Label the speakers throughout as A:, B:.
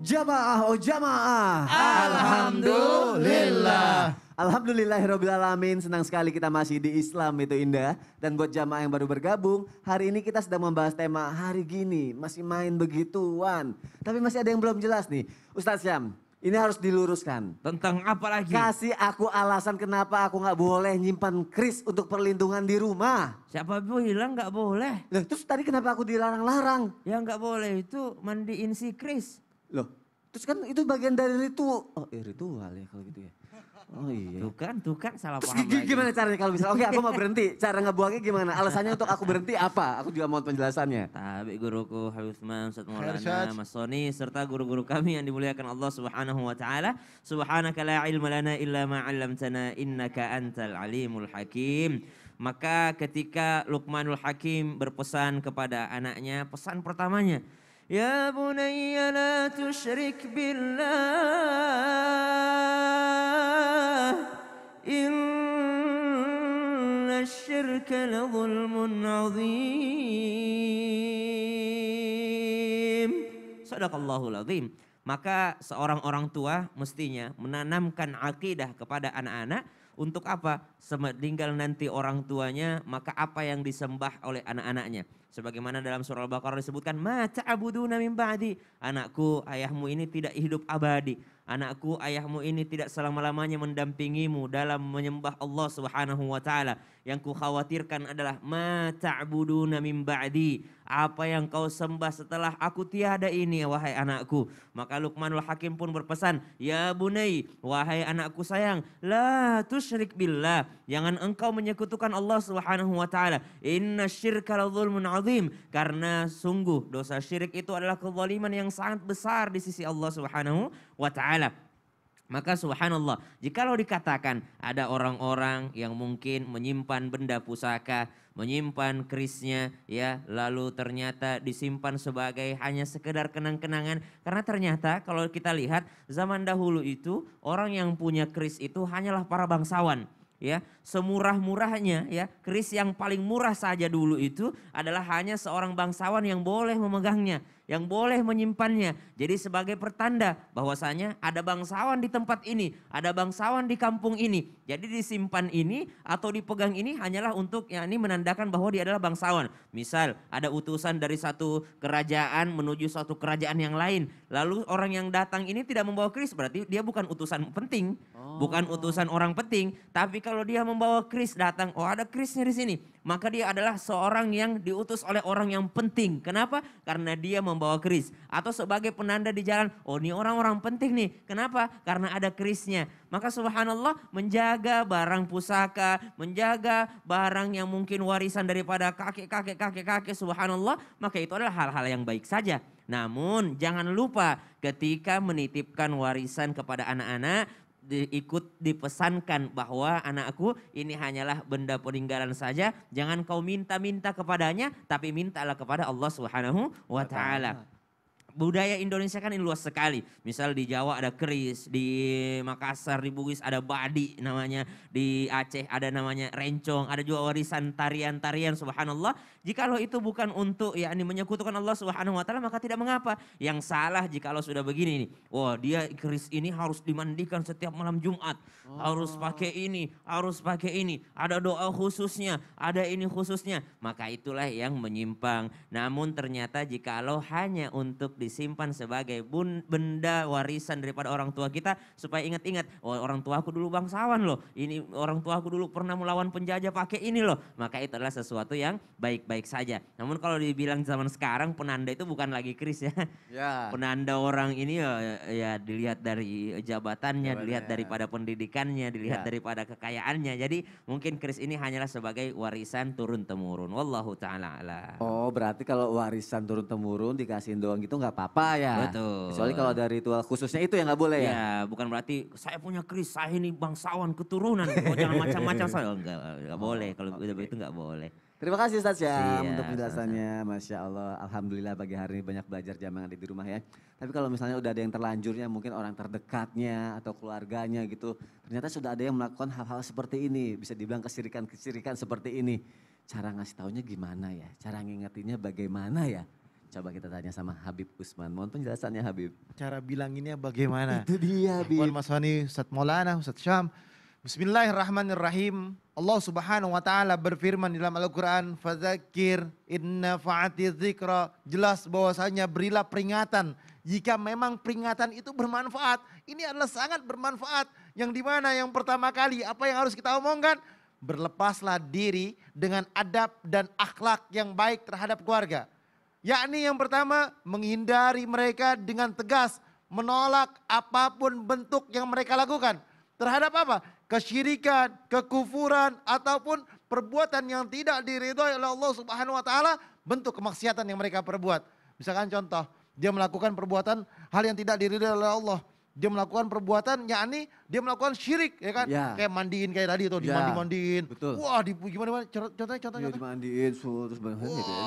A: Jamaah, oh jamaah.
B: Alhamdulillah.
A: Alhamdulillahirrabbilalamin, senang sekali kita masih di Islam itu indah. Dan buat jamaah yang baru bergabung, hari ini kita sedang membahas tema hari gini, masih main begituan. Tapi masih ada yang belum jelas nih. Ustadz Syam, ini harus diluruskan.
B: Tentang apa lagi?
A: Kasih aku alasan kenapa aku gak boleh nyimpan kris untuk perlindungan di rumah.
B: Siapa bilang nggak boleh?
A: Loh, terus tadi kenapa aku dilarang-larang?
B: Ya nggak boleh itu mandiin si Kris.
A: Loh, terus kan itu bagian dari ritual. Oh, ritual ya kalau gitu ya. Oh iya.
B: Tuh kan salah
A: Terus
B: paham lagi.
A: gimana caranya kalau misalnya, oke aku mau berhenti, cara ngebuangnya gimana? Alasannya untuk aku berhenti apa? Aku juga mau penjelasannya.
B: Tapi guruku Habib Utsman, Ustaz
C: Khair,
B: Maulana,
C: Ustaz.
B: Mas Soni, serta guru-guru kami yang dimuliakan Allah Subhanahu wa taala. Subhanaka la ilma lana illa ma 'allamtana innaka antal alimul hakim. Maka ketika Luqmanul Hakim berpesan kepada anaknya, pesan pertamanya, Ya bunayya la tusyrik billah inna syirka la zulmun azim. Sadaqallahul azim. Maka seorang orang tua mestinya menanamkan akidah kepada anak-anak untuk apa? Semeninggal nanti orang tuanya, maka apa yang disembah oleh anak-anaknya. Sebagaimana dalam surah Al-Baqarah disebutkan, Ma ta'buduna min ba'di. Anakku, ayahmu ini tidak hidup abadi. Anakku, ayahmu ini tidak selama-lamanya mendampingimu dalam menyembah Allah Subhanahu wa taala. Yang ku khawatirkan adalah ma ta'buduna min ba'di. Apa yang kau sembah setelah aku tiada ini, wahai anakku. Maka Luqmanul Hakim pun berpesan, Ya bunai, wahai anakku sayang, la tusyrik billah. Jangan engkau menyekutukan Allah Subhanahu wa taala. Inna syirka la zulmun azim. Karena sungguh dosa syirik itu adalah kezaliman yang sangat besar di sisi Allah Subhanahu wa taala. Maka subhanallah, jikalau dikatakan ada orang-orang yang mungkin menyimpan benda pusaka, menyimpan kerisnya ya, lalu ternyata disimpan sebagai hanya sekedar kenang-kenangan. Karena ternyata kalau kita lihat zaman dahulu itu orang yang punya keris itu hanyalah para bangsawan. Ya, semurah-murahnya ya, keris yang paling murah saja dulu itu adalah hanya seorang bangsawan yang boleh memegangnya, yang boleh menyimpannya. Jadi sebagai pertanda bahwasanya ada bangsawan di tempat ini, ada bangsawan di kampung ini. Jadi disimpan ini atau dipegang ini hanyalah untuk yakni menandakan bahwa dia adalah bangsawan. Misal ada utusan dari satu kerajaan menuju satu kerajaan yang lain. Lalu orang yang datang ini tidak membawa keris, berarti dia bukan utusan penting. Bukan utusan orang penting, tapi kalau dia membawa keris datang, oh ada kerisnya di sini, maka dia adalah seorang yang diutus oleh orang yang penting. Kenapa? Karena dia membawa keris. Atau sebagai penanda di jalan, oh ini orang-orang penting nih. Kenapa? Karena ada kerisnya. Maka subhanallah, menjaga barang pusaka, menjaga barang yang mungkin warisan daripada kakek-kakek subhanallah, maka itu adalah hal-hal yang baik saja. Namun jangan lupa ketika menitipkan warisan kepada anak-anak, ikut dipesankan bahwa anakku ini hanyalah benda peninggalan saja. Jangan kau minta-minta kepadanya, tapi mintalah kepada Allah Subhanahu wa taala. Budaya Indonesia kan ini luas sekali. Misal di Jawa ada keris, di Makassar, di Bugis ada badi namanya, di Aceh ada namanya rencong, ada juga warisan tarian-tarian subhanallah. Jikalau itu bukan untuk yakni menyekutukan Allah Subhanahu wa taala, maka tidak mengapa. Yang salah jikalau sudah begini nih. Wah, dia keris ini harus dimandikan setiap malam Jumat. Harus pakai ini, harus pakai ini. Ada doa khususnya, ada ini khususnya. Maka itulah yang menyimpang. Namun ternyata jikalau hanya untuk disimpan sebagai benda warisan daripada orang tua kita supaya ingat-ingat, oh orang tuaku dulu bangsawan loh, ini orang tuaku dulu pernah melawan penjajah pakai ini loh, maka itu adalah sesuatu yang baik-baik saja. Namun kalau dibilang zaman sekarang penanda itu bukan lagi keris ya, penanda orang ini ya dilihat dari jabatannya, dilihat daripada pendidikannya, dilihat daripada kekayaannya. Jadi mungkin keris ini hanyalah sebagai warisan turun temurun. Wallahu taala alam.
A: Oh berarti kalau warisan turun temurun dikasihin doang gitu nggak apa-apa ya.
B: Betul.
A: Kecuali kalau dari ritual khususnya itu yang nggak boleh ya.
B: Ya, bukan berarti saya punya keris, saya ini bangsawan keturunan. Oh jangan macam-macam saya. Enggak boleh, kalau itu enggak boleh.
A: Terima kasih Ustaz Syam
B: Iya,
A: untuk penjelasannya. Masya Allah, Alhamdulillah pagi hari ini banyak belajar jamaah yang ada di rumah ya. Tapi kalau misalnya udah ada yang terlanjurnya, mungkin orang terdekatnya atau keluarganya gitu. Ternyata sudah ada yang melakukan hal-hal seperti ini. Bisa dibilang kesirikan-kesirikan seperti ini. Cara ngasih taunya gimana ya? Cara ngingetinnya bagaimana ya? Coba kita tanya sama Habib Usman. Mohon penjelasannya Habib.
C: Cara bilanginnya bagaimana?
A: Itu dia
C: Ikhwan
A: Habib.
C: Mas Wani, Ustadz Maulana, Ustadz Syam. Bismillahirrahmanirrahim. Allah Subhanahu wa taala berfirman dalam Al-Qur'an, "Fadzakir inna fa'ati dzikra." Jelas bahwasanya berilah peringatan jika memang peringatan itu bermanfaat. Ini adalah sangat bermanfaat. Yang dimana yang pertama kali apa yang harus kita omongkan? Berlepaslah diri dengan adab dan akhlak yang baik terhadap keluarga. Yakni yang pertama menghindari mereka dengan tegas, menolak apapun bentuk yang mereka lakukan. Terhadap apa? Kesyirikan, kekufuran, ataupun perbuatan yang tidak diridhoi oleh Allah Subhanahu wa taala, bentuk kemaksiatan yang mereka perbuat. Misalkan contoh, dia melakukan perbuatan hal yang tidak diridhoi oleh Allah. Dia melakukan perbuatan, yakni dia melakukan syirik, ya kan?
A: Ya.
C: Kayak mandiin kayak tadi tuh,
A: Ya,
C: dimandi-mandiin.
A: betul.
C: Wah, gimana? Contohnya.
A: Iya dimandiin, terus banget gitu ya.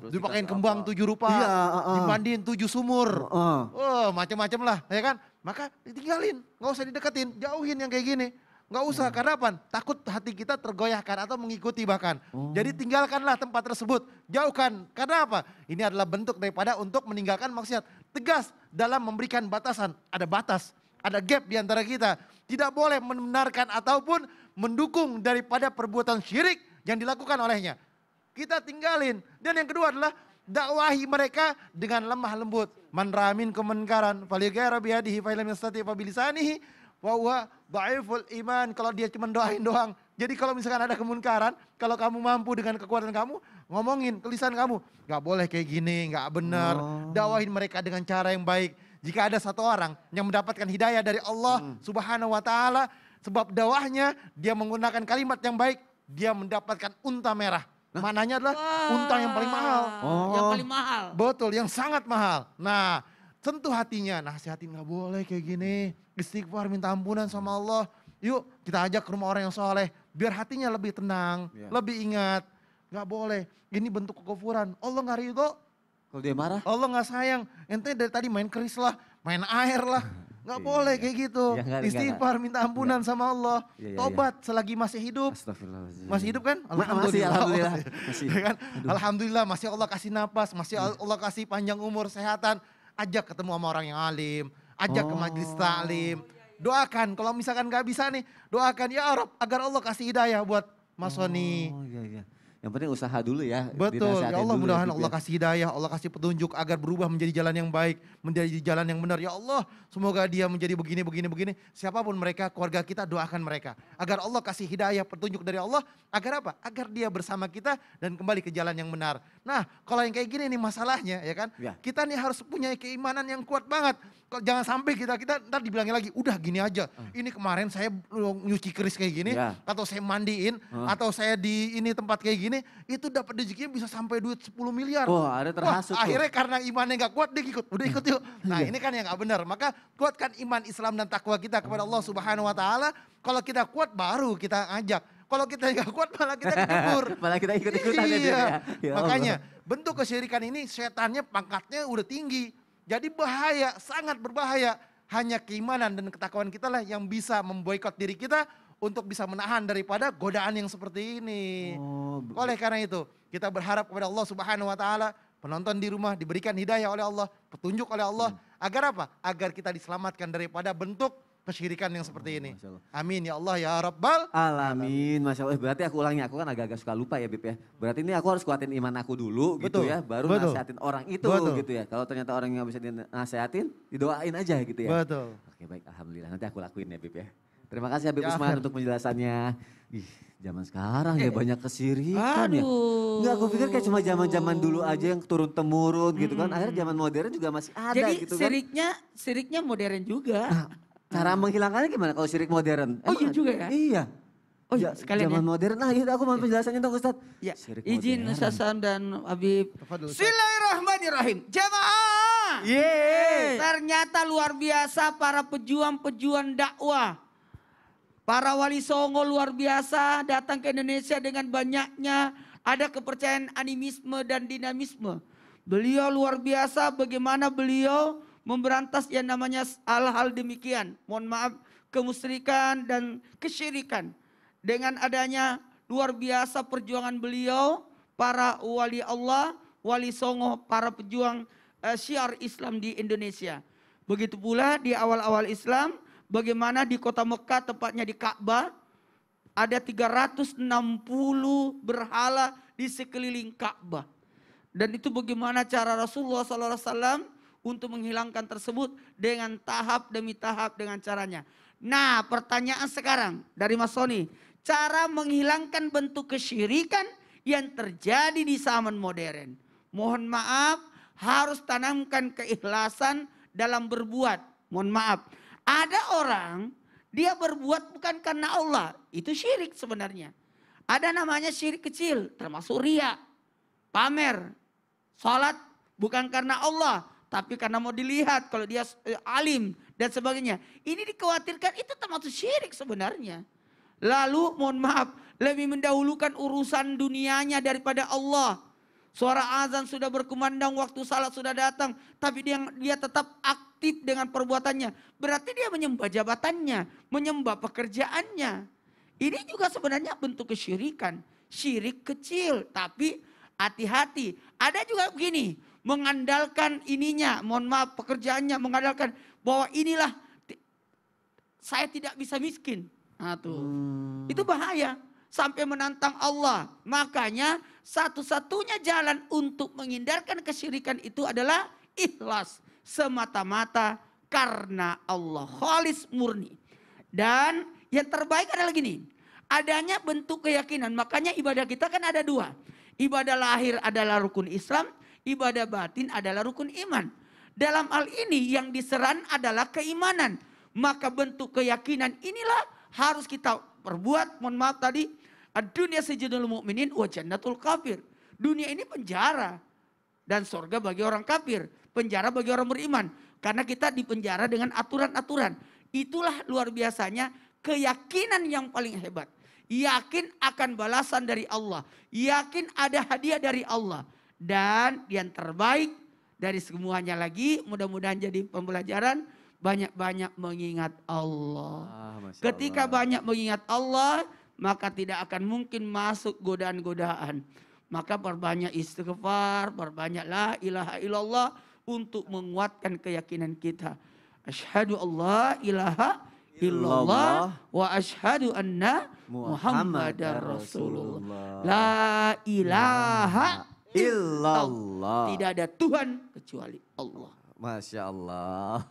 A: Terus
C: Dipakein
A: dikasih
C: kembang
A: apa.
C: 7 rupa,
A: Iya,
C: dimandiin 7 sumur.
A: Heeh.
C: Oh, macam-macam lah, ya kan? Maka ditinggalin, nggak usah dideketin, jauhin yang kayak gini. Nggak usah, karena apa? Takut hati kita tergoyahkan atau mengikuti bahkan. Jadi tinggalkanlah tempat tersebut, jauhkan. Karena apa? Ini adalah bentuk daripada untuk meninggalkan maksiat. Tegas dalam memberikan batasan, ada batas, ada gap di antara kita. Tidak boleh membenarkan ataupun mendukung daripada perbuatan syirik yang dilakukan olehnya. Kita tinggalin. Dan yang kedua adalah dakwahi mereka dengan lemah lembut. Man ramin kemenkaran falighaira biyadihi fa lam yastati fa bilisanihi wa huwa dhaiful iman. Kalau dia cuma doain doang. Jadi kalau misalkan ada kemunkaran, kalau kamu mampu dengan kekuatan kamu, ngomongin ke lisan kamu, nggak boleh kayak gini, nggak benar. Dakwahin mereka dengan cara yang baik. Jika ada satu orang yang mendapatkan hidayah dari Allah Subhanahu wa taala, sebab dakwahnya dia menggunakan kalimat yang baik, dia mendapatkan unta merah. Mananya adalah unta yang paling mahal.
D: Yang paling mahal.
C: Betul, yang sangat mahal. Nah, sentuh hatinya, nasihatin nggak boleh kayak gini. Istighfar, minta ampunan sama Allah. Yuk kita ajak ke rumah orang yang soleh. Biar hatinya lebih tenang, lebih ingat. Nggak boleh, ini bentuk kekufuran. Allah nggak ridho,
A: Kalau dia marah?
C: Allah nggak sayang. Ente dari tadi main keris lah, main air lah. Nggak boleh kayak gitu.
A: Ya, enggak,
C: Istighfar, minta ampunan sama Allah.
A: Iya, iya,
C: Tobat selagi masih hidup.
A: Astagfirullahaladzim.
C: Masih hidup kan?
A: Masih, alhamdulillah. Masih.
C: Ya kan? Alhamdulillah masih Allah kasih napas, masih Allah kasih panjang umur, sehatan. Ajak ketemu sama orang yang alim, ajak ke majelis taklim. Doakan, kalau misalkan gak bisa nih, doakan ya Arab agar Allah kasih hidayah buat Mas Sony.
A: Oh iya iya. Yang penting usaha dulu ya.
C: Betul,
A: dinasihatin
C: ya Allah
A: dulu
C: mudah-mudahan
A: Habib
C: Allah kasih hidayah, Allah kasih petunjuk agar berubah menjadi jalan yang baik, menjadi jalan yang benar. Ya Allah, semoga dia menjadi begini. Siapapun mereka, keluarga kita doakan mereka. Agar Allah kasih hidayah, petunjuk dari Allah, agar apa? Agar dia bersama kita dan kembali ke jalan yang benar. Nah, kalau yang kayak gini nih masalahnya ya kan,
A: Ya.
C: kita nih harus punya keimanan yang kuat banget. Jangan sampai kita ntar dibilangin lagi, udah gini aja. Ini kemarin saya nyuci keris kayak gini,
A: Ya.
C: atau saya mandiin, atau saya di ini tempat kayak gini, itu dapat rezekinya bisa sampai duit 10 miliar.
A: Wah, ada terhasut tuh.
C: Akhirnya karena imannya gak kuat, dia ikut. Udah ikut yuk. Nah ini kan yang gak benar. Maka kuatkan iman Islam dan takwa kita kepada Allah Subhanahu wa taala. Kalau kita kuat baru kita ajak. Kalau kita gak kuat malah kita kecebur.
A: Malah kita ikut-ikutan ya, Bib,
C: Iya.
A: ya. Ya
C: Makanya
A: Allah.
C: bentuk kesyirikan ini setannya pangkatnya udah tinggi. Jadi bahaya, sangat berbahaya. Hanya keimanan dan ketakwaan kita lah yang bisa memboikot diri kita untuk bisa menahan daripada godaan yang seperti ini.
A: Oh,
C: Oleh karena itu, kita berharap kepada Allah Subhanahu wa taala, penonton di rumah diberikan hidayah oleh Allah, petunjuk oleh Allah, agar apa? Agar kita diselamatkan daripada bentuk kesyirikan yang seperti ini.
A: Masya Allah.
C: Amin ya Allah ya Rabbal.
A: Alamin, Masya Allah. Berarti aku ulangi, aku kan agak-agak suka lupa ya Bib ya. Berarti ini aku harus kuatin iman aku dulu gitu
C: Betul,
A: ya. Baru
C: betul.
A: nasihatin orang itu
C: Betul.
A: gitu ya. Kalau ternyata orang yang gak bisa dinasehatin, didoain aja gitu ya.
C: Betul.
A: Oke baik, Alhamdulillah. Nanti aku lakuin ya Bib ya. Terima kasih Habib
C: Ya,
A: Usman
C: Fer.
A: untuk penjelasannya. Ih, zaman sekarang ya banyak kesirikan ya.
D: Aduh.
A: Enggak, aku pikir kayak cuma zaman-zaman dulu aja yang turun-temurun gitu kan. Akhirnya zaman modern juga masih ada
D: Jadi
A: gitu kan.
D: siriknya modern juga.
A: Cara menghilangkannya gimana kalau syirik modern?
D: Oh, iya juga ya?
A: Iya.
D: Oh iya, sekalian
A: Zaman
D: ya.
A: modern, nah itu aku mau penjelasannya dong Ustadz.
D: Ya,
A: Syirik
D: izin
A: modern.
D: Ustaz Sam dan Habib.
C: Tafadhol, Ustaz.
D: Bismillahirrahmanirrahim. Jamaah.
A: Yeay.
D: Ternyata luar biasa para pejuang-pejuang dakwah. Para wali songo luar biasa datang ke Indonesia dengan banyaknya ada kepercayaan animisme dan dinamisme. Beliau luar biasa bagaimana beliau memberantas yang namanya hal-hal demikian. Mohon maaf, kemusyrikan dan kesyirikan. Dengan adanya luar biasa perjuangan beliau, para wali Allah Wali Songo, para pejuang syiar Islam di Indonesia. Begitu pula di awal-awal Islam, bagaimana di kota Mekah, tepatnya di Ka'bah, ada 360 berhala di sekeliling Ka'bah. Dan itu bagaimana cara Rasulullah SAW untuk menghilangkan tersebut dengan tahap demi tahap dengan caranya. Nah, pertanyaan sekarang dari Mas Sony, cara menghilangkan bentuk kesyirikan yang terjadi di zaman modern. Mohon maaf, harus tanamkan keikhlasan dalam berbuat. Mohon maaf, ada orang dia berbuat bukan karena Allah, itu syirik sebenarnya. Ada namanya syirik kecil, termasuk riya, pamer, salat bukan karena Allah, tapi karena mau dilihat kalau dia alim dan sebagainya. Ini dikhawatirkan itu termasuk syirik sebenarnya. Lalu mohon maaf, lebih mendahulukan urusan dunianya daripada Allah. Suara azan sudah berkumandang, waktu salat sudah datang, tapi dia tetap aktif dengan perbuatannya. Berarti dia menyembah jabatannya, menyembah pekerjaannya. Ini juga sebenarnya bentuk kesyirikan, syirik kecil, tapi hati-hati. Ada juga begini, mengandalkan ininya, mohon maaf pekerjaannya, mengandalkan bahwa inilah saya tidak bisa miskin. Nah tuh, itu bahaya. Sampai menantang Allah. Makanya satu-satunya jalan untuk menghindarkan kesyirikan itu adalah ikhlas. Semata-mata karena Allah. Khalis murni. Dan yang terbaik adalah gini. Adanya bentuk keyakinan. Makanya ibadah kita kan ada dua. Ibadah lahir adalah rukun Islam. Ibadah batin adalah rukun iman. Dalam hal ini yang diserang adalah keimanan. Maka bentuk keyakinan inilah harus kita perbuat. Mohon maaf tadi. Dunia sijnul mu'minin wa jannatul kafir. Dunia ini penjara. Dan surga bagi orang kafir. Penjara bagi orang beriman. Karena kita dipenjara dengan aturan-aturan. Itulah luar biasanya keyakinan yang paling hebat. Yakin akan balasan dari Allah. Yakin ada hadiah dari Allah. Dan yang terbaik dari semuanya lagi, mudah-mudahan jadi pembelajaran, banyak-banyak mengingat Allah. Ketika banyak mengingat Allah, maka tidak akan mungkin masuk godaan-godaan. Maka perbanyak istighfar, perbanyak la ilaha illallah untuk menguatkan keyakinan kita. Asyhadu Allah ilaha illallah wa asyhadu anna Muhammadar Rasulullah. La ilaha illallah. Tidak ada Tuhan kecuali Allah.
A: Masya Allah.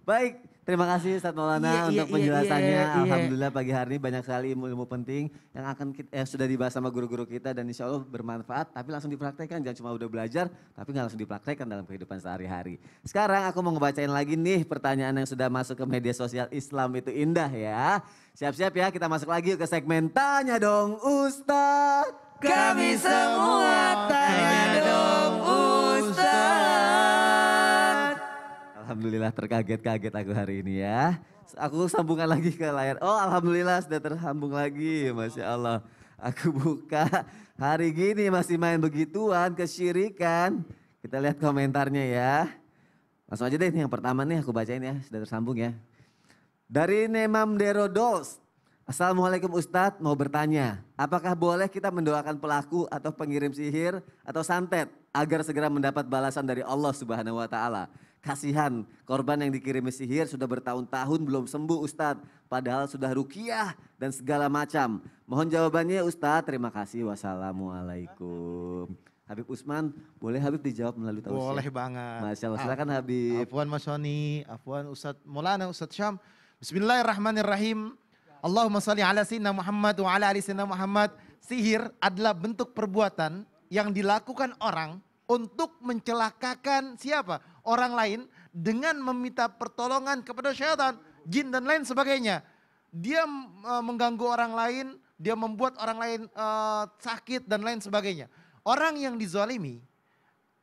A: Baik, terima kasih Ustaz Maulana untuk penjelasannya. Alhamdulillah pagi hari ini banyak sekali ilmu-ilmu penting yang akan sudah dibahas sama guru-guru kita dan insya Allah bermanfaat. Tapi langsung dipraktekkan, jangan cuma udah belajar tapi nggak langsung dipraktekkan dalam kehidupan sehari-hari. Sekarang aku mau ngebacain lagi nih pertanyaan yang sudah masuk ke media sosial Islam itu indah ya. Siap-siap ya, kita masuk lagi ke segmen Tanya Dong Ustaz.
D: Kami semua tanya dong Ustaz.
A: Alhamdulillah terkaget-kaget aku hari ini ya. Aku sambungkan lagi ke layar. Oh alhamdulillah sudah tersambung lagi. Masya Allah. Aku buka hari gini masih main begituan kesyirikan. Kita lihat komentarnya ya. Langsung aja deh yang pertama nih aku bacain ya. Sudah tersambung ya. Dari Nemam Derodos. Assalamualaikum Ustadz, mau bertanya. Apakah boleh kita mendoakan pelaku atau pengirim sihir atau santet agar segera mendapat balasan dari Allah Subhanahu wa Ta'ala? Kasihan korban yang dikirimi sihir sudah bertahun-tahun belum sembuh Ustadz. Padahal sudah ruqyah dan segala macam. Mohon jawabannya Ustadz. Terima kasih. Wassalamualaikum. Habib Usman, boleh Habib dijawab melalui tausiah?
C: Boleh banget.
A: Masya Allah, silakan Habib.
C: Afwan Mas Sony, afwan Ustadz Maulana, Ustadz Syam. Bismillahirrahmanirrahim. Allahumma salli ala sayyidina Muhammad wa ala ali sayyidina Muhammad. Sihir adalah bentuk perbuatan yang dilakukan orang untuk mencelakakan siapa? Orang lain dengan meminta pertolongan kepada syaitan, jin dan lain sebagainya. Dia mengganggu orang lain, dia membuat orang lain sakit dan lain sebagainya. Orang yang dizalimi,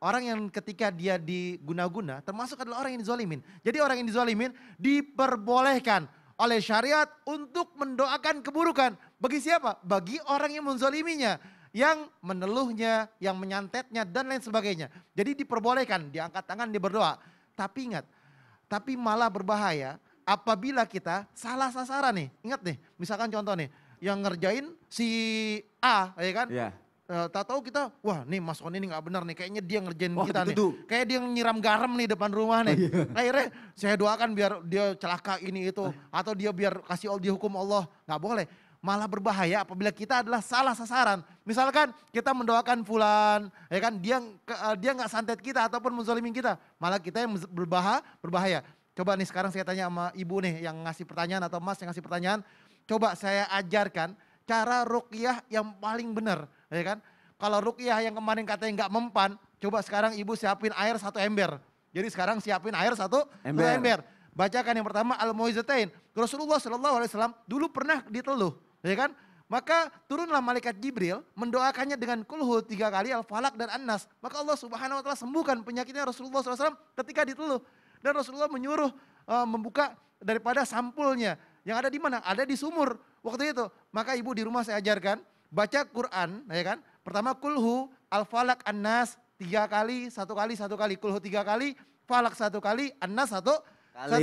C: orang yang ketika dia diguna-guna termasuk adalah orang yang dizalimin. Jadi orang yang dizalimin diperbolehkan oleh syariat untuk mendoakan keburukan. Bagi siapa? Bagi orang yang menzaliminya, yang meneluhnya, yang menyantetnya dan lain sebagainya. Jadi diperbolehkan, diangkat tangan, dia berdoa. Tapi ingat, tapi malah berbahaya apabila kita salah sasaran nih. Ingat nih, misalkan contoh nih, yang ngerjain si A, ya kan?
A: Iya.
C: tahu kita, wah nih Mas On ini nggak benar nih, kayaknya dia ngerjain
A: Wah,
C: kita nih.
A: dituduh.
C: Kayak dia nyiram garam nih depan rumah nih. Akhirnya saya doakan biar dia celaka ini itu. Atau dia biar kasih dihukum Allah. Nggak boleh. Malah berbahaya apabila kita adalah salah sasaran. Misalkan kita mendoakan fulan, ya kan dia nggak santet kita ataupun menzalimin kita. Malah kita yang berbahaya. Coba nih sekarang saya tanya sama ibu nih yang ngasih pertanyaan atau mas yang ngasih pertanyaan. Coba saya ajarkan cara ruqyah yang paling benar, ya kan? Kalau ruqyah yang kemarin katanya nggak mempan, coba sekarang ibu siapin air 1 ember. Jadi sekarang siapin air 1 ember. Bacakan yang pertama Al-Mu'izzatain. Rasulullah SAW dulu pernah diteluh, ya kan? Maka turunlah malaikat Jibril mendoakannya dengan kulhu 3 kali Al-Falaq dan An-Nas. Maka Allah Subhanahu Wa Taala sembuhkan penyakitnya Rasulullah SAW ketika diteluh. Dan Rasulullah menyuruh membuka daripada sampulnya. Yang ada di mana? Ada di sumur waktu itu. Maka ibu di rumah saya ajarkan, baca Quran, ya kan? Pertama kulhu, Al-Falaq, An-Nas 3 kali, 1 kali, kulhu 3 kali, Falaq 1 kali, An-Nas 1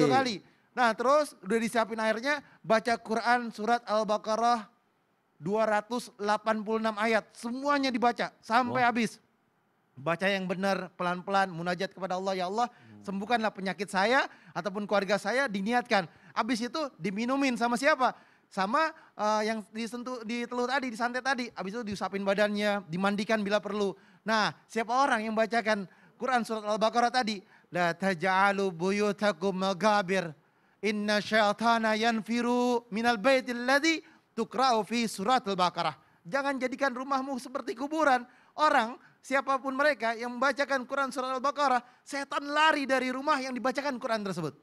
C: kali. Nah terus udah disiapin airnya, baca Quran surat Al-Baqarah 286 ayat. Semuanya dibaca sampai habis. Baca yang benar, pelan-pelan, munajat kepada Allah, ya Allah sembuhkanlah penyakit saya ataupun keluarga saya, diniatkan. Habis itu diminumin sama siapa? Sama yang diteluh tadi, disantet tadi. Habis itu diusapin badannya, dimandikan bila perlu. Nah siapa orang yang bacakan Quran surat Al-Baqarah tadi? La taj'alu buyutakum magabir. Inna syaitana yanfiru minal baitil ladzi tuqra'u fi surat Al-Baqarah. Jangan jadikan rumahmu seperti kuburan. Orang siapapun mereka yang membacakan Quran surat Al-Baqarah, setan lari dari rumah yang dibacakan Quran tersebut.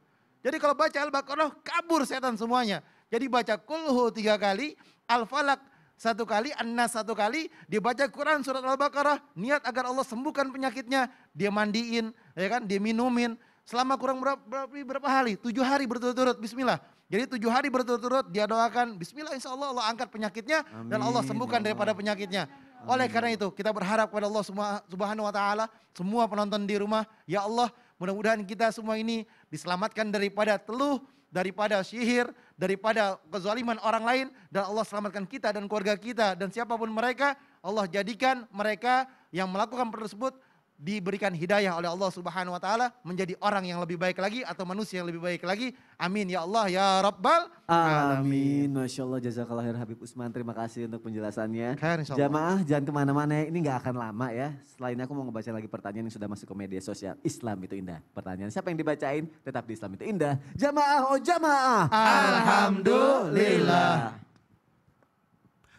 C: Jadi kalau baca Al-Baqarah kabur setan semuanya. Jadi baca kulhu 3 kali, Al-Falaq 1 kali, An-Nas 1 kali, dia baca Quran surat Al-Baqarah, niat agar Allah sembuhkan penyakitnya, dia mandiin, ya kan, dia minumin. Selama kurang berapa hari? 7 hari berturut-turut, bismillah. Jadi 7 hari berturut-turut dia doakan, bismillah insya Allah Allah angkat penyakitnya dan Allah sembuhkan daripada penyakitnya. Oleh karena itu kita berharap kepada Allah Subhanahu Wa Taala, semua penonton di rumah, ya Allah mudah-mudahan kita semua ini diselamatkan daripada teluh, daripada sihir, daripada kezaliman orang lain, dan Allah selamatkan kita dan keluarga kita dan siapapun mereka, Allah jadikan mereka yang melakukan tersebut diberikan hidayah oleh Allah Subhanahu Wa Taala menjadi orang yang lebih baik lagi atau manusia yang lebih baik lagi. Amin ya Allah ya Rabbal
A: Amin. Masya Allah, jazakallah khair Habib Usman. Terima kasih untuk penjelasannya.
C: Khair, insya Allah.
A: Jamaah jangan kemana-mana, ini gak akan lama ya. Setelah ini aku mau ngebaca lagi pertanyaan yang sudah masuk ke media sosial. Islam itu indah. Pertanyaan siapa yang dibacain? Tetap di Islam itu indah. Jamaah, oh jamaah.
C: Alhamdulillah.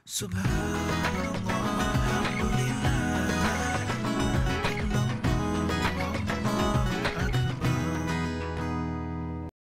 E: Subhanallah.